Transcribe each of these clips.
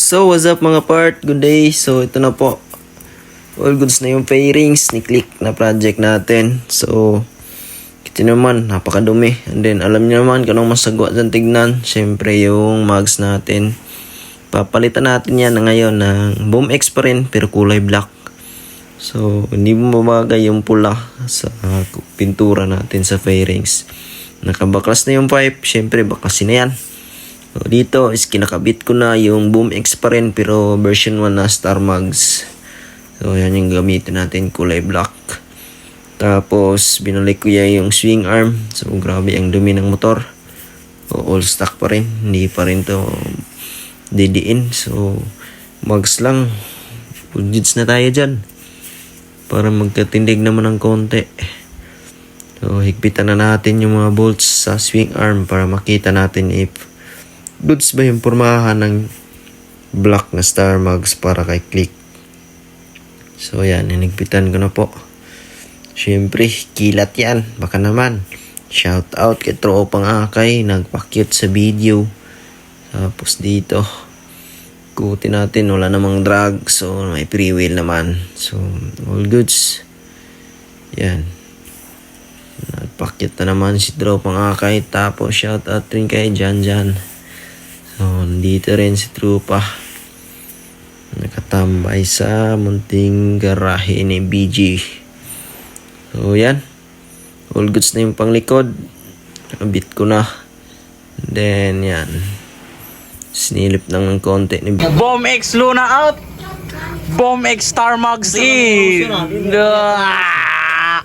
So, what's up mga part? Good day. So, ito na po. All goods na yung fairings ni Click na project natin. So, kita naman, napakadumi. And then, alam niyo naman kung anong masagwa dyan tignan. Siyempre, yung mugs natin. Papalitan natin yan na ngayon ng Boom X pa rin, pero kulay black. So, hindi mo mabagay yung pula sa pintura natin sa fairings. Nakabaklas na yung pipe. Siyempre, bakasin na yan. So, dito is kinakabit ko na yung Boom X pa rin pero version 1 na Star Mugs. So yan yung gamitin natin, kulay black. Tapos binalik ko yan yung swing arm. So grabe ang dumi ng motor. So, all stock pa rin, hindi pa rin to didiin. So mugs lang, goods na tayo dyan para magkatindig naman ng konti. So higpitan na natin yung mga bolts sa swing arm para makita natin if goods ba yung pormahan ng black na Star Mugs para kay Click. So yan, inigpitan ko na po. Siyempre, kilat yan. Baka naman. Shout out kay Tropang Akay, nagpa-cute sa video. Tapos dito, kuti natin, wala namang drag. So may free wheel naman. So all goods. Yan. Nagpa-cute na naman si Tropang Akay. Tapos shout out rin kay Jan. So, dito rin si Trupa. Nakatambay sa munting garahe ni BG. So, yan. All goods na yung panglikod. Nakabit ko na. Then, yan. Sinilip lang ng konti ni Boom X Luna out. Boom X Star Mugs in.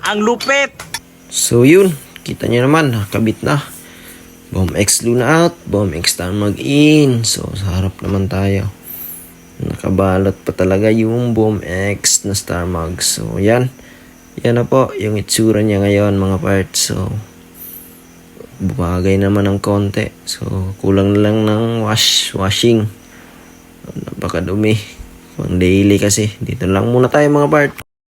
Ang lupit. So, yun. Kita nyo naman. Nakabit na. Boom X Luna out, Boom X Star Mug in. So, sa harap naman tayo. Nakabalot pa talaga yung Boom X na Star Mug. So, yan. Yan na po, yung itsura niya ngayon, mga parts. So, bumagay naman ng konti. So, kulang na lang ng washing. Napakadumi. Pang daily kasi. Dito lang muna tayo, mga part.